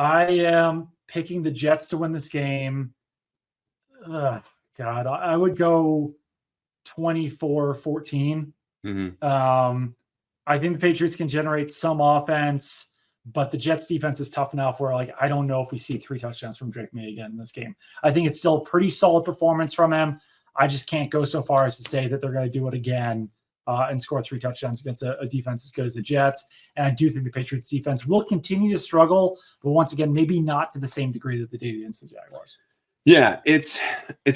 I am picking the Jets to win this game. God, I would go 24-14. I think the Patriots can generate some offense, but the Jets defense is tough enough where, like, I don't know if we see 3 touchdowns from Drake Maye again in this game. I think it's still a pretty solid performance from him. I just can't go so far as to say that they're going to do it again and score 3 touchdowns against a defense as good as the Jets. And I do think the Patriots defense will continue to struggle, but once again, maybe not to the same degree that they did against the Jaguars. Yeah, it's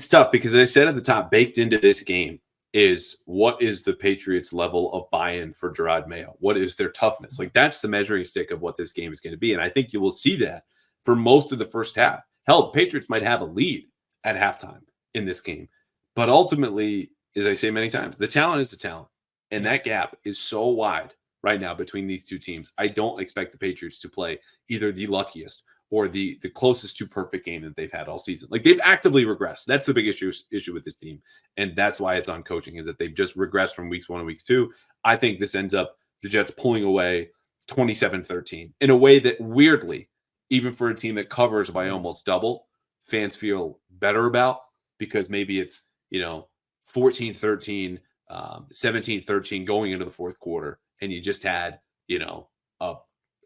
tough because, as I said at the top, baked into this game is what is the Patriots' level of buy-in for Giardi Mayo? What is their toughness? Like, that's the measuring stick of what this game is going to be. And I think you will see that for most of the first half. Hell, the Patriots might have a lead at halftime in this game. But ultimately, as I say many times, the talent is the talent. And that gap is so wide right now between these two teams. I don't expect the Patriots to play either the luckiest or the closest to perfect game that they've had all season. Like, they've actively regressed. That's the big issue with this team. And that's why it's on coaching, is that they've just regressed from weeks 1 and weeks 2. I think this ends up the Jets pulling away 27-13 in a way that, weirdly, even for a team that covers by almost double, fans feel better about, because maybe it's, 14-13, 17-13 going into the fourth quarter, and you just had,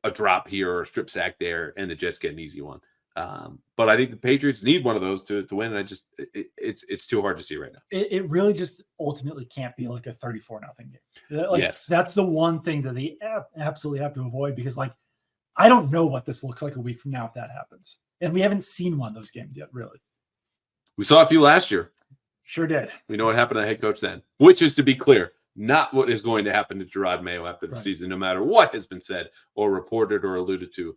a drop here or a strip sack there, and the Jets get an easy one. But I think the Patriots need one of those to win. And it's too hard to see right now. It really just ultimately can't be like a 34-0 game. Like, yes. That's the one thing that they absolutely have to avoid, because, like, I don't know what this looks like a week from now if that happens. And we haven't seen one of those games yet, really. We saw a few last year. Sure did. We know what happened to the head coach then, which is, to be clear, not what is going to happen to Giardi Mayo after the season, no matter what has been said or reported or alluded to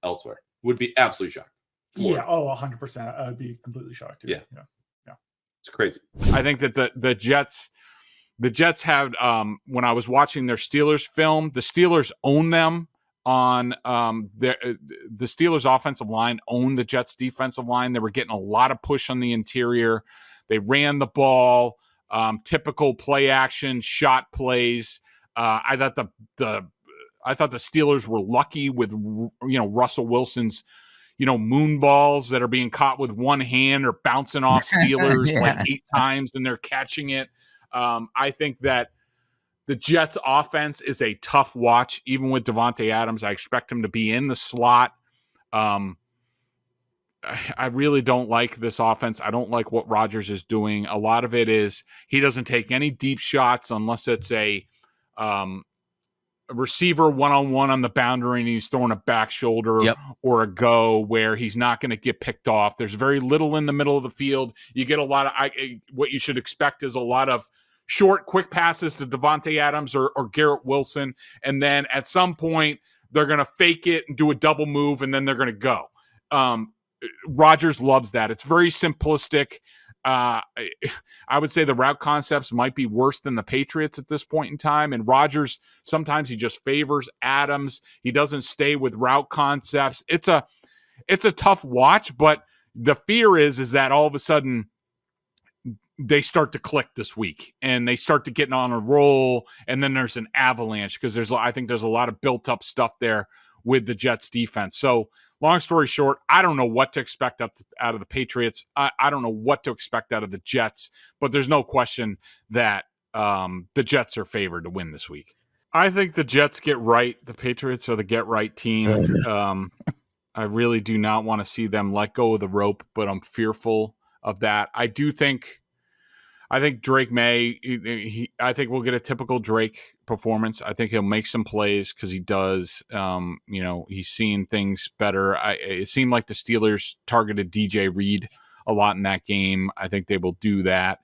elsewhere. Would be absolutely shocked. Yeah, 100%. I would be completely shocked too. Yeah. It's crazy. I think that the Jets had, when I was watching their Steelers film, the Steelers own them on the Steelers offensive line owned the Jets defensive line. They were getting a lot of push on the interior. They ran the ball, typical play action shot plays. I thought the Steelers were lucky with Russell Wilson's moon balls that are being caught with one hand or bouncing off Steelers like 8 times and they're catching it. I think that the Jets offense is a tough watch, even with Davante Adams. I expect him to be in the slot. I really don't like this offense. I don't like what Rodgers is doing. A lot of it is he doesn't take any deep shots unless it's a receiver one-on-one on the boundary and he's throwing a back shoulder or a go where he's not going to get picked off. There's very little in the middle of the field. You get a lot of what you should expect is a lot of short, quick passes to Davante Adams or Garrett Wilson. And then at some point they're going to fake it and do a double move and then they're going to go. Rodgers loves that. It's very simplistic. I would say the route concepts might be worse than the Patriots at this point in time. And Rodgers, sometimes he just favors Adams. He doesn't stay with route concepts. It's a tough watch, but the fear is that all of a sudden they start to click this week and they start to get on a roll. And then there's an avalanche because I think there's a lot of built up stuff there with the Jets defense. So, long story short, I don't know what to expect out of the Patriots. I don't know what to expect out of the Jets, but there's no question that the Jets are favored to win this week. I think the Jets get right. The Patriots are the get-right team. I really do not want to see them let go of the rope, but I'm fearful of that. I think Drake Maye, I think we'll get a typical Drake performance. I think he'll make some plays because he does. He's seeing things better. It seemed like the Steelers targeted DJ Reed a lot in that game. I think they will do that.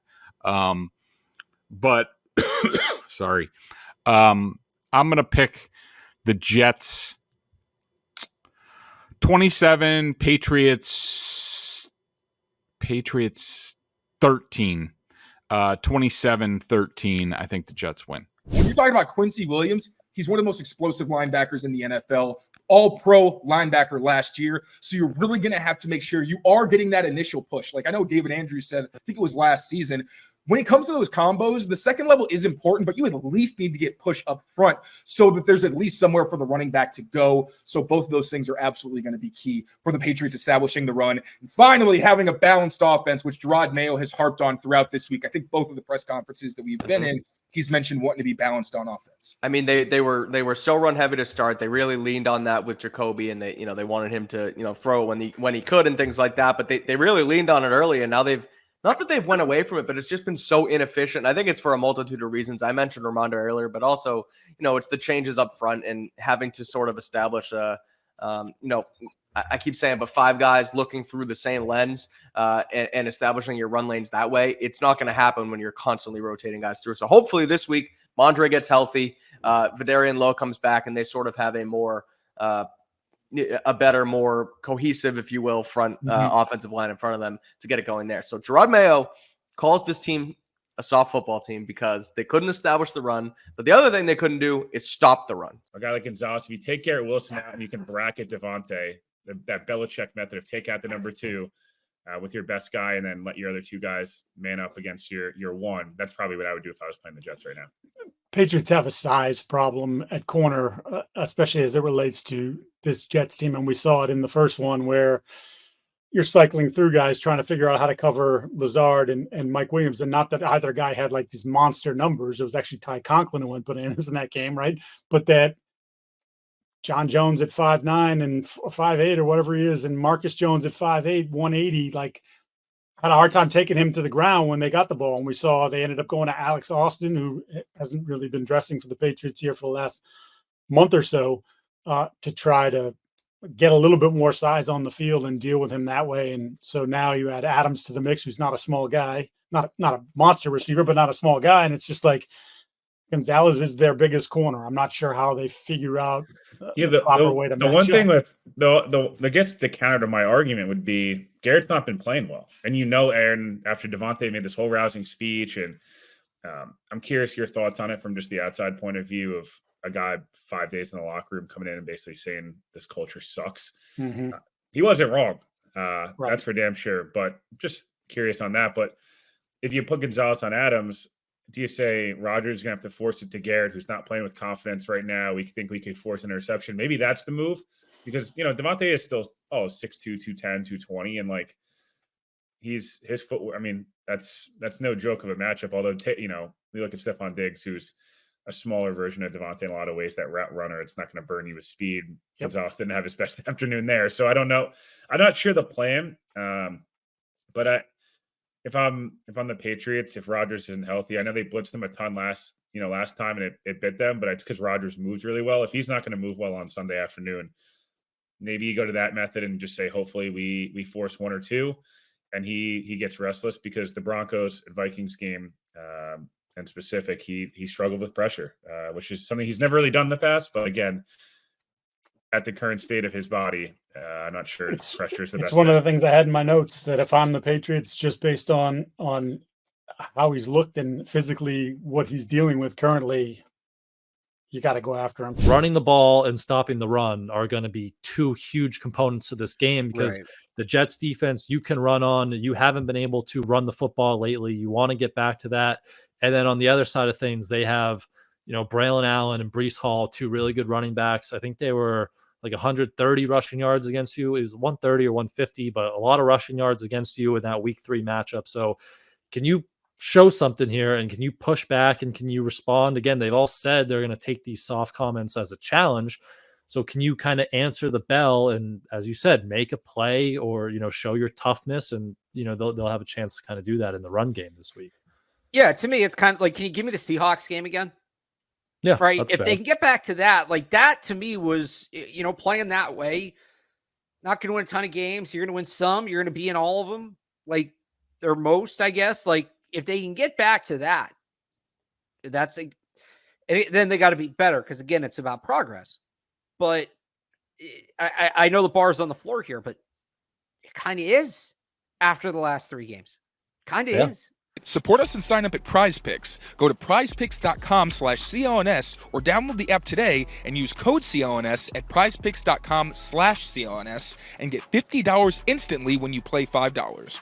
But sorry. I'm going to pick the Jets 27, Patriots 13. 27-13, I think the Jets win. When you're talking about Quincy Williams, he's one of the most explosive linebackers in the NFL, all-pro linebacker last year. So you're really going to have to make sure you are getting that initial push. Like I know David Andrews said, I think it was last season, when it comes to those combos, the second level is important, but you at least need to get push up front so that there's at least somewhere for the running back to go. So both of those things are absolutely going to be key for the Patriots establishing the run. And finally, having a balanced offense, which Giardi Maye has harped on throughout this week. I think both of the press conferences that we've been in, he's mentioned wanting to be balanced on offense. I mean, they were so run heavy to start. They really leaned on that with Jacoby, and they wanted him to throw when he could and things like that. But they really leaned on it early, and now they've not that they've went away from it, but it's just been so inefficient. I think it's for a multitude of reasons. I mentioned Armando earlier, but also it's the changes up front and having to sort of establish I keep saying, but 5 guys looking through the same lens and establishing your run lanes that way. It's not going to happen when you're constantly rotating guys through. So hopefully this week, Mondre gets healthy, Vidarian Lowe comes back, and they sort of have a better, more cohesive, if you will, front offensive line in front of them to get it going there. So Giardi Maye calls this team a soft football team because they couldn't establish the run. But the other thing they couldn't do is stop the run. A guy like Gonzalez, if you take Garrett Wilson out and you can bracket Devontae, that Belichick method of take out the number 2 with your best guy and then let your other 2 guys man up against your 1. That's probably what I would do if I was playing the Jets right now. Patriots have a size problem at corner, especially as it relates to this Jets team. And we saw it in the first one where you're cycling through guys trying to figure out how to cover Lazard and Mike Williams. And not that either guy had like these monster numbers. It was actually Ty Conklin who went bananas in that game, right? But that John Jones at 5'9" and 5'8" or whatever he is, and Marcus Jones at 5'8", 180, like had a hard time taking him to the ground when they got the ball. And we saw they ended up going to Alex Austin, who hasn't really been dressing for the Patriots here for the last month or so, to try to get a little bit more size on the field and deal with him that way. And so now you add Adams to the mix, who's not a small guy, not a monster receiver, but not a small guy. And it's just like Gonzalez is their biggest corner. I'm not sure how they figure out the proper way to match up. The one thing with I guess the counter to my argument would be Garrett's not been playing well. And Aaron, after Devontae made this whole rousing speech, and I'm curious your thoughts on it from just the outside point of view of a guy 5 days in the locker room coming in and basically saying this culture sucks. He wasn't wrong. Right. That's for damn sure. But just curious on that. But if you put Gonzalez on Adams, do you say Rodgers is going to have to force it to Garrett, who's not playing with confidence right now? We think we could force an interception. Maybe that's the move because, Devontae is still, 6'2", 210, 220. And like his footwork, I mean, that's no joke of a matchup. Although, we look at Stephon Diggs, who's a smaller version of Devontae in a lot of ways, that route runner. It's not going to burn you with speed. Yep. Gonzalez didn't have his best afternoon there. So I don't know. I'm not sure the plan. But if I'm the Patriots, if Rodgers isn't healthy, I know they blitzed him a ton last time and it bit them, but it's because Rodgers moves really well. If he's not going to move well on Sunday afternoon, maybe you go to that method and just say, hopefully we force 1 or 2 and he gets restless, because the Broncos and Vikings game and specific, he struggled with pressure, which is something he's never really done in the past. But again, at the current state of his body, I'm not sure pressure is the best. It's one of the things I had in my notes, that if I'm the Patriots, just based on how he's looked and physically what he's dealing with currently, you got to go after him. Running the ball and stopping the run are going to be 2 huge components of this game, because the Jets defense you can run on. You haven't been able to run the football lately. You want to get back to that. And then on the other side of things, they have, Braylon Allen and Breece Hall, 2 really good running backs. I think they were like 130 rushing yards against you. It was 130 or 150, but a lot of rushing yards against you in that week 3 matchup. So can you show something here, and can you push back, and can you respond? Again, they've all said they're going to take these soft comments as a challenge. So can you kind of answer the bell and, as you said, make a play, or, show your toughness, and, they'll have a chance to kind of do that in the run game this week. Yeah. To me, it's kind of like, can you give me the Seahawks game again? Yeah. Right. If they can get back to that, like that to me was, playing that way, not going to win a ton of games. You're going to win some, you're going to be in all of them, like, or most, I guess. Like, if they can get back to that, then they got to be better. Cause again, it's about progress, but I know the bar's on the floor here, but it kind of is after the last 3 games. Kind of is. Support us and sign up at Prize Picks. Go to prizepicks.com/CLNS or download the app today and use code CLNS at prizepicks.com/CLNS and get $50 instantly when you play $5.